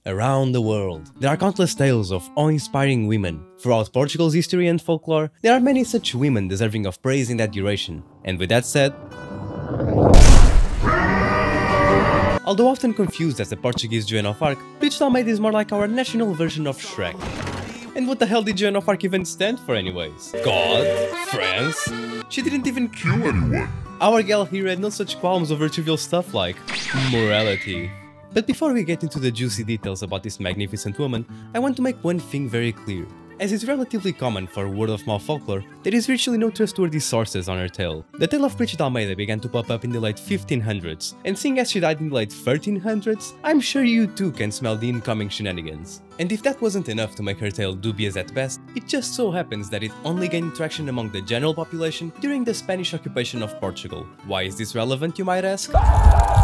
Around the world, there are countless tales of awe-inspiring women. Throughout Portugal's history and folklore, there are many such women deserving of praise in that duration. And with that said, although often confused as the Portuguese Joan of Arc, Brites de Almeida is more like our national version of Shrek. And what the hell did Joan of Arc even stand for anyways? God? France? She didn't even kill anyone. Our gal here had no such qualms over trivial stuff like morality. But before we get into the juicy details about this magnificent woman, I want to make one thing very clear. As is relatively common for word-of-mouth folklore, there is virtually no trustworthy sources on her tale. The tale of Brites de Almeida began to pop up in the late 1500s, and seeing as she died in the late 1300s, I'm sure you too can smell the incoming shenanigans. And if that wasn't enough to make her tale dubious at best, it just so happens that it only gained traction among the general population during the Spanish occupation of Portugal. Why is this relevant, you might ask?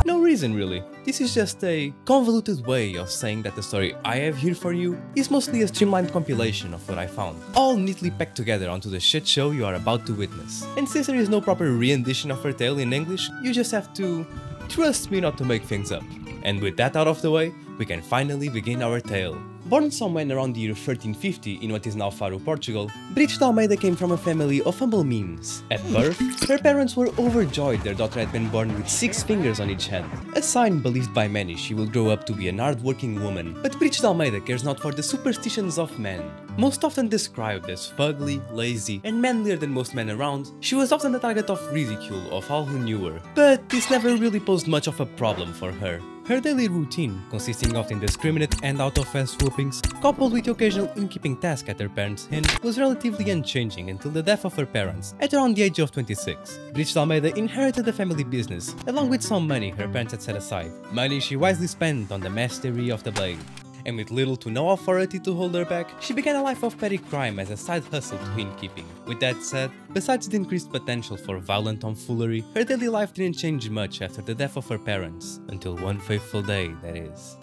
No reason really. This is just a convoluted way of saying that the story I have here for you is mostly a streamlined compilation of what I found, all neatly packed together onto the shit show you are about to witness. And since there is no proper rendition of her tale in English, you just have to trust me not to make things up. And with that out of the way, we can finally begin our tale. Born somewhere around the year 1350 in what is now Faro, Portugal, Brites de Almeida came from a family of humble means. At birth, her parents were overjoyed their daughter had been born with 6 fingers on each hand, a sign believed by many she will grow up to be an hard-working woman. But Brites de Almeida cares not for the superstitions of men. Most often described as fugly, lazy, and manlier than most men around, she was often the target of ridicule of all who knew her. But this never really posed much of a problem for her. Her daily routine, consisting of indiscriminate and out-of-fast whoopings, coupled with the occasional innkeeping task at her parents' inn, was relatively unchanging until the death of her parents, at around the age of 26. Brites de Almeida inherited the family business, along with some money her parents had set aside, money she wisely spent on the mastery of the blade. And with little to no authority to hold her back, she began a life of petty crime as a side hustle to innkeeping. With that said, besides the increased potential for violent tomfoolery, her daily life didn't change much after the death of her parents, until one fateful day, that is.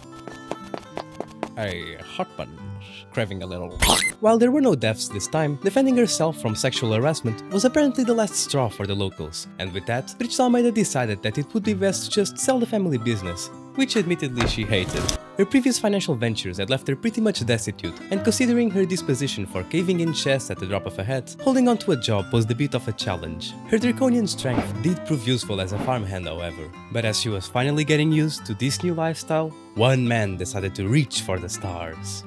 A hot punch, craving a little. While there were no deaths this time, defending herself from sexual harassment was apparently the last straw for the locals, and with that, Brites de Almeida decided that it would be best to just sell the family business, which admittedly she hated. Her previous financial ventures had left her pretty much destitute, and considering her disposition for caving in chests at the drop of a hat, holding on to a job was the bit of a challenge. Her draconian strength did prove useful as a farmhand however, but as she was finally getting used to this new lifestyle, one man decided to reach for the stars.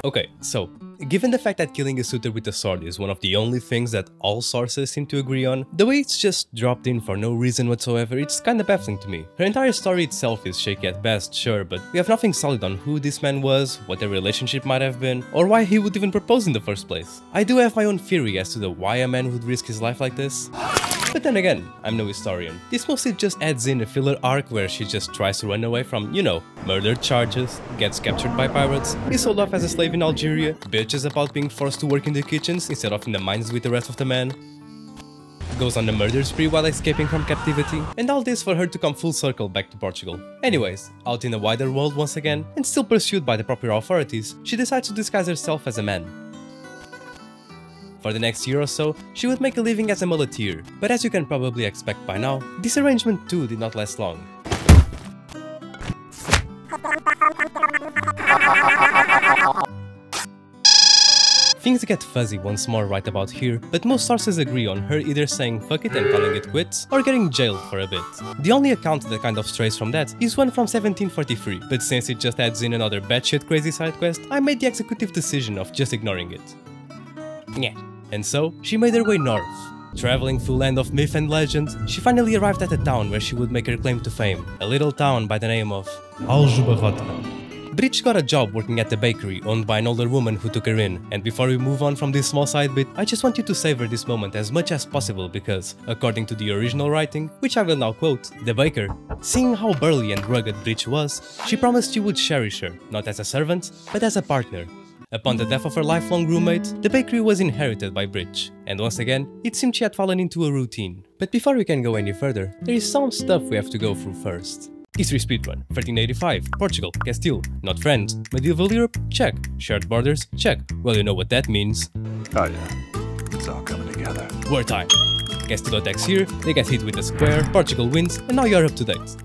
Okay, so, given the fact that killing a suitor with a sword is one of the only things that all sources seem to agree on, the way it's just dropped in for no reason whatsoever, it's kinda baffling to me. Her entire story itself is shaky at best, sure, but we have nothing solid on who this man was, what their relationship might have been, or why he would even propose in the first place. I do have my own theory as to the why a man would risk his life like this. But then again, I'm no historian. This mostly just adds in a filler arc where she just tries to run away from, you know, murder charges, gets captured by pirates, is sold off as a slave in Algeria, bitches about being forced to work in the kitchens instead of in the mines with the rest of the men, goes on a murder spree while escaping from captivity, and all this for her to come full circle back to Portugal. Anyways, out in the wider world once again, and still pursued by the proper authorities, she decides to disguise herself as a man. For the next year or so, she would make a living as a muleteer, but as you can probably expect by now, this arrangement too did not last long. Things get fuzzy once more right about here, but most sources agree on her either saying fuck it and calling it quits, or getting jailed for a bit. The only account that kind of strays from that is one from 1743, but since it just adds in another batshit crazy side quest, I made the executive decision of just ignoring it. Yeah. And so, she made her way north. Traveling through land of myth and legend, she finally arrived at a town where she would make her claim to fame, a little town by the name of Aljubarrota. Brites got a job working at the bakery owned by an older woman who took her in, and before we move on from this small side bit, I just want you to savor this moment as much as possible because, according to the original writing, which I will now quote, the baker, seeing how burly and rugged Brites was, she promised she would cherish her, not as a servant, but as a partner. Upon the death of her lifelong roommate, the bakery was inherited by Brites, and once again, it seemed she had fallen into a routine. But before we can go any further, there is some stuff we have to go through first. History speedrun, 1385, Portugal, Castile, not friends, medieval Europe, check, shared borders, check, well you know what that means. Oh yeah, it's all coming together. Wartime. Castile attacks here, they get hit with a square, Portugal wins, and now you're up to date.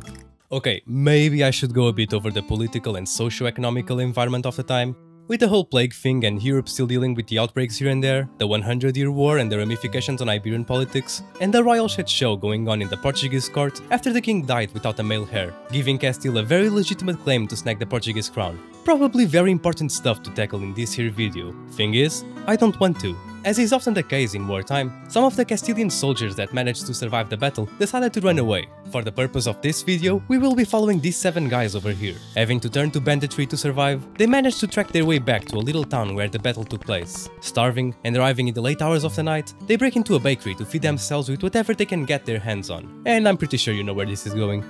Okay, maybe I should go a bit over the political and socio-economical environment of the time. With the whole plague thing and Europe still dealing with the outbreaks here and there, the 100-year war and the ramifications on Iberian politics, and the royal shit show going on in the Portuguese court after the king died without a male heir, giving Castile a very legitimate claim to snag the Portuguese crown. Probably very important stuff to tackle in this here video. Thing is, I don't want to. As is often the case in wartime, some of the Castilian soldiers that managed to survive the battle decided to run away. For the purpose of this video, we will be following these 7 guys over here. Having to turn to banditry to survive, they managed to track their way back to a little town where the battle took place. Starving and arriving in the late hours of the night, they break into a bakery to feed themselves with whatever they can get their hands on. And I'm pretty sure you know where this is going.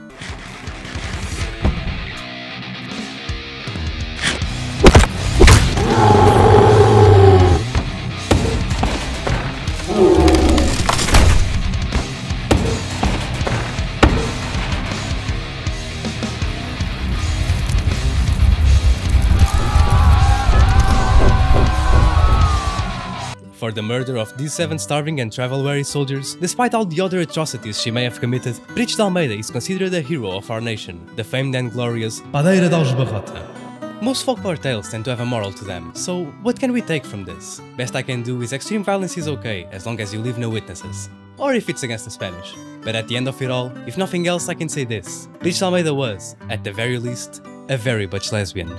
For the murder of these 7 starving and travel-weary soldiers, despite all the other atrocities she may have committed, Brites de Almeida is considered a hero of our nation, the famed and glorious Padeira de Aljubarrota. Most folklore tales tend to have a moral to them, so what can we take from this? Best I can do is extreme violence is okay, as long as you leave no witnesses. Or if it's against the Spanish. But at the end of it all, if nothing else I can say this: Brites de Almeida was, at the very least, a very butch lesbian.